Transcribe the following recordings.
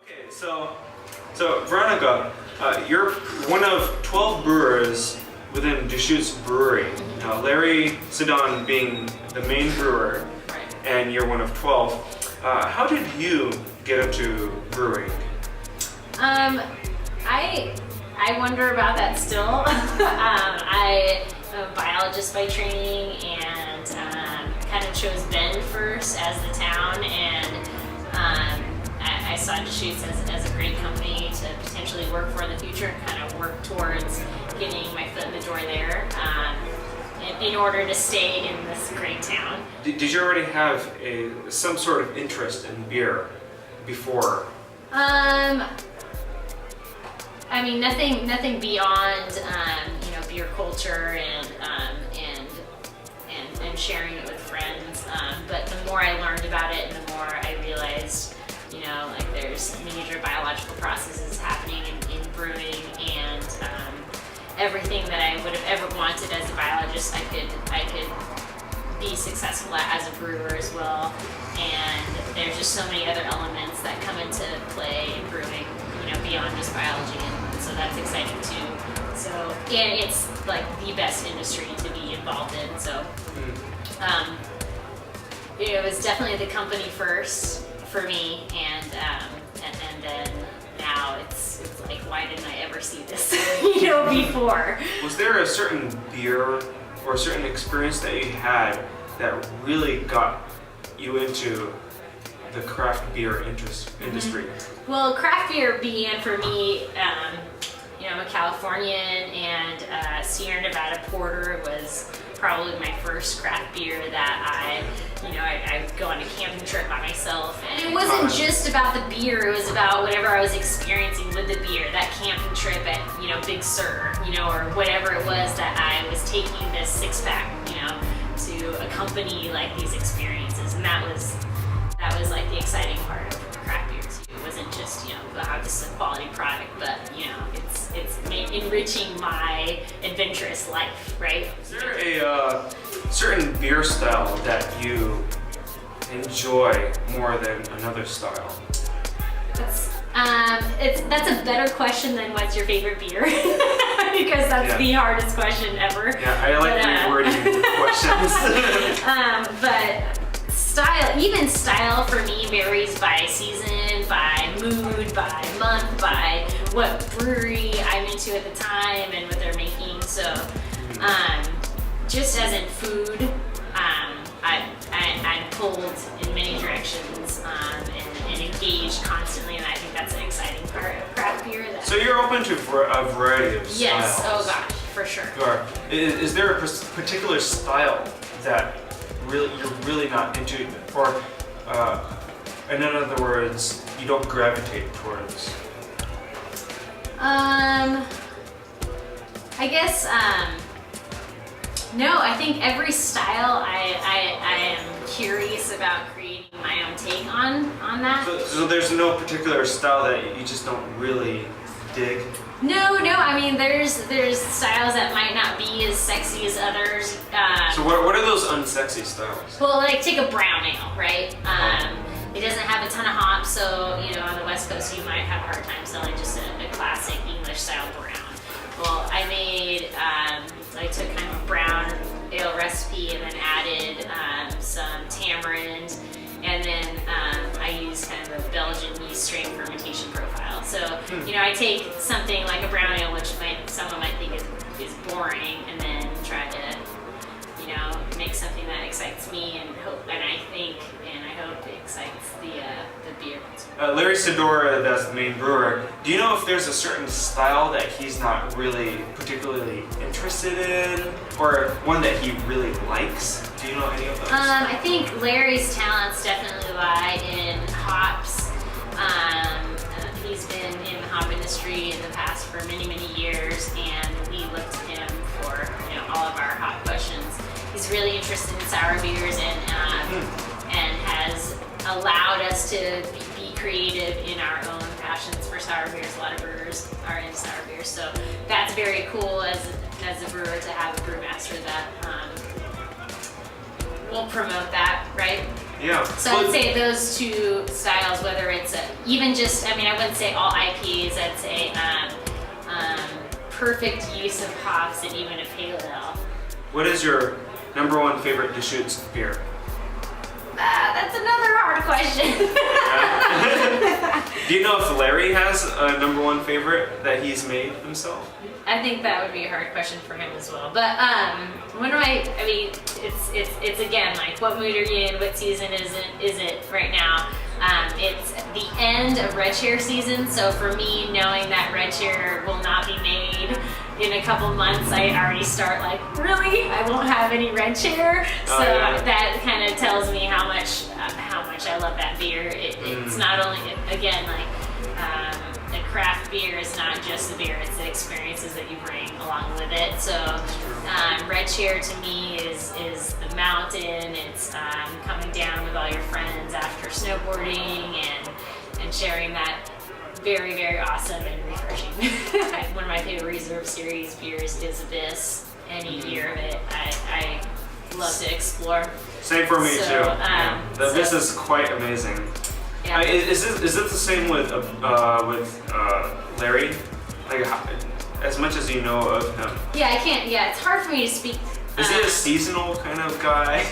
Okay, so Veronica, you're one of 12 brewers within Deschutes Brewery. Larry Sidon being the main brewer, and you're one of 12. How did you get into brewing? I wonder about that still. I am a biologist by training and kind of chose Bend first as the town, and I saw Deschutes as a great company to potentially work for in the future and kind of work towards getting my foot in the door there in order to stay in this great town. Did you already have some sort of interest in beer before? I mean, nothing beyond beer culture and sharing it with friends. But the more I learned about it, and the more I realized, like there's major biological processes happening in brewing, and everything that I would have ever wanted as a biologist, I could be successful at as a brewer as well. And there's just so many other elements that come into play in brewing, beyond just biology, and so that's exciting too. So, and it's like the best industry to be involved in. So, it was definitely the company first for me, and then now it's like, why didn't I ever see this, before? Was there a certain beer or a certain experience that you had that really got you into the craft beer industry? Well, craft beer began for me, I'm a Californian, and Sierra Nevada Porter was probably my first craft beer that I'd go on a camping trip by myself. And it wasn't just about the beer, it was about whatever I was experiencing with the beer, that camping trip at, Big Sur, or whatever it was that I was taking this six-pack, to accompany like these experiences. And that was like the exciting part of craft beer too. It wasn't just, wow, this is a quality product, but it's enriching my adventurous life, right? Is there a certain beer style that you enjoy more than another style? That's a better question than what's your favorite beer, because that's the hardest question ever. Yeah, I like rewording questions. But even style for me varies by season, by mood, by month, by what brewery I'm into at the time and what they're making. So, just as in food, I'm pulled in many directions and engaged constantly, and I think that's an exciting part of craft beer. So you're open to a variety of styles? Yes, oh gosh, for sure. You are. Is there a particular style that you're really not into, or in other words, you don't gravitate towards? I guess no. I think every style I am curious about creating my own take on that. So there's no particular style that you just don't really dig? No. I mean, there's styles that might not be as sexy as others. So what are those unsexy styles? Well, like take a brown ale, right? It doesn't have a ton of hops, so on the West Coast you might have a hard time selling just a classic English style brown. Well, I took kind of a brown ale recipe and then added some tamarind, and then I used kind of a Belgian yeast strain fermentation profile. So, I take something like a brown ale, which someone might think is boring, and then try to, make something that excites me and I hope it excites the beer. Larry Sidon, that's the main brewer. Do you know if there's a certain style that he's not really particularly interested in, or one that he really likes? Do you know any of those? I think Larry's talents definitely lie in hops. He's been in the hop industry in the past for many, many years, and we look to him for all of our hop questions. He's really interested in sour beers and has allowed us to be creative in our own passions for sour beers. A lot of brewers are into sour beers, so that's very cool as a brewer to have a brewmaster that will promote that, right? Yeah. So I'd say those two styles, whether it's even just, I mean, I wouldn't say all IPAs, I'd say perfect use of hops and even a pale ale. What is your number one favorite Deschutes beer? That's another hard question. Do you know if Larry has a number one favorite that he's made himself? I think that would be a hard question for him as well. But one of my, I mean, it's again like, what mood are you in? What season is it right now? It's the end of red chair season, so for me, knowing that red chair will not be made in a couple months, I already start like, really? I won't have any red chair? So that kind of tells me how much I love that beer. It's not only, again, like, a craft beer is not just the beer, it's the experiences that you bring along with it. So red chair to me is the mountain. It's coming down with all your friends after snowboarding and sharing that very, very awesome and refreshing. One of my favorite Reserve Series beers is Abyss. Any year of it, I love to explore. Same for me too. Yeah. The Abyss is quite amazing. Yeah. Is it the same with Larry? Like, as much as you know of him. Yeah, I can't. Yeah, it's hard for me to speak. Is he a seasonal kind of guy?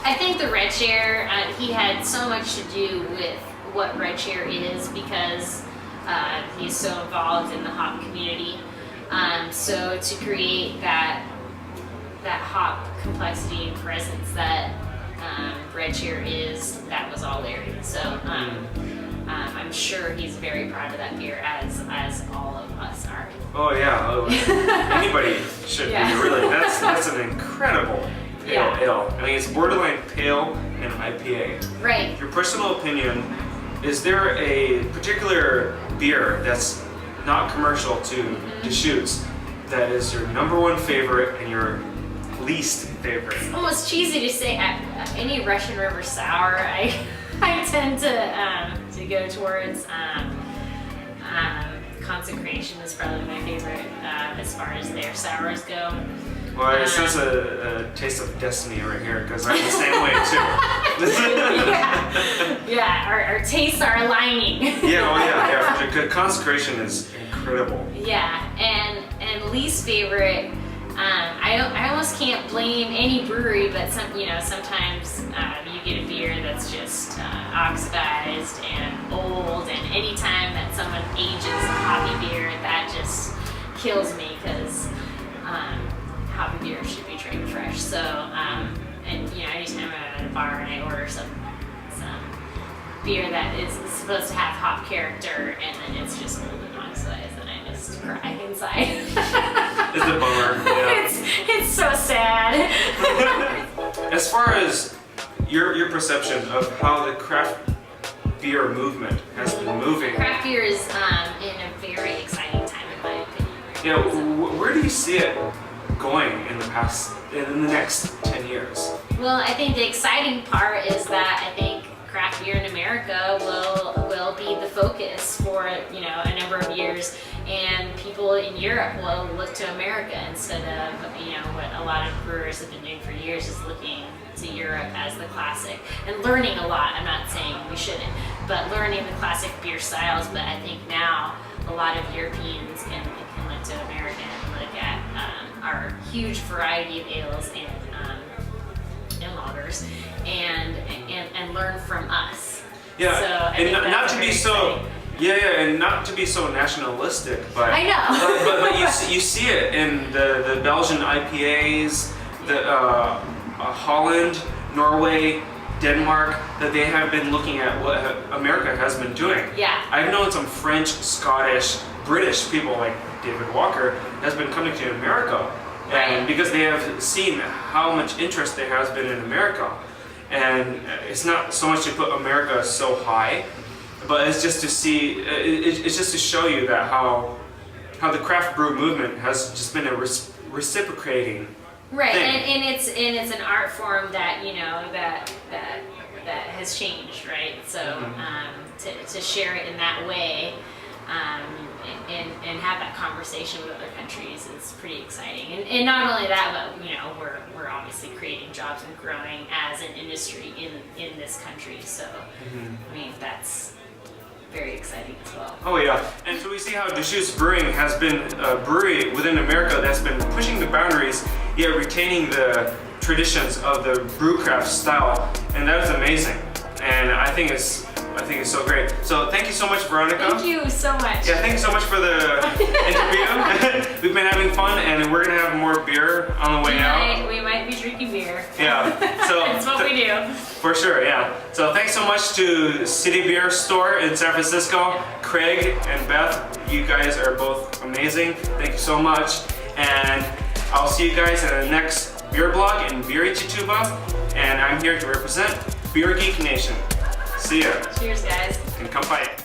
I think the red chair, he had so much to do with what red chair is because he's so involved in the hop community. So to create that hop complexity and presence that red chair is, that was all Larry. So I'm sure he's very proud of that beer, as all of us are. Oh yeah, anybody should be really. That's an incredible pale ale. I mean, it's borderline pale and IPA. Right. Your personal opinion, is there a particular beer that's not commercial to Deschutes that is your number one favorite and your least favorite? It's almost cheesy to say any Russian River sour. I tend to go towards Consecration is probably my favorite as far as their sours go. Well, I sense a taste of destiny right here because I'm the same way too. Yeah, our tastes are aligning. Yeah. Consecration is incredible. Yeah, and least favorite. I almost can't blame any brewery, but sometimes you get a beer that's just oxidized and old, and anytime that someone ages a hoppy beer, that just kills me because hoppy beer should be drank fresh. So, anytime I'm at a bar and I order some beer that is supposed to have hop character and then it's just old and oxidized, and I just cry inside. It's a bummer. Yeah. It's so sad. As far as your perception of how the craft beer movement has been moving. Craft beer is in a very exciting time, in my opinion. Yeah, where do you see it going in the next 10 years? Well, I think the exciting part is that I think craft beer in America will be the focus for a number of years, and people in Europe will look to America instead of what a lot of brewers have been doing for years, is looking to Europe as the classic and learning a lot. I'm not saying we shouldn't, but learning the classic beer styles. But I think now a lot of Europeans can look to America and look at our huge variety of ales and lagers and learn from us. Yeah, so and not to be so and not to be so nationalistic, but I know. but you see it in the Belgian IPAs, the Holland, Norway, Denmark, that they have been looking at what America has been doing. Yeah. I've known some French, Scottish, British people like David Walker has been coming to America. And because they have seen how much interest there has been in America. And it's not so much to put America so high, but it's just to see, it's just to show you that how the craft brew movement has just been a reciprocating right thing. and it's an art form that that has changed, right? So to share it in that way and have that conversation with other countries is pretty exciting. And not only that, but we're obviously obviously creating jobs and growing as an industry in this country. So, I mean, that's very exciting as well. Oh yeah, and so we see how Deschutes Brewing has been a brewery within America that's been pushing the boundaries, yet retaining the traditions of the brewcraft style, and that is amazing. And I think it's so great. So thank you so much, Veronica. Thank you so much. Yeah, thank you so much for the interview. We've been having fun, and we're gonna have more beer on the way out. We might be drinking beer. Yeah, so It's what we do. for sure, yeah. So thanks so much to City Beer Store in San Francisco. Craig and Beth, you guys are both amazing. Thank you so much. And I'll see you guys in the next beer blog in Beer Ichituba. And I'm here to represent Beer Geek Nation. See ya. Cheers, guys. And come fight.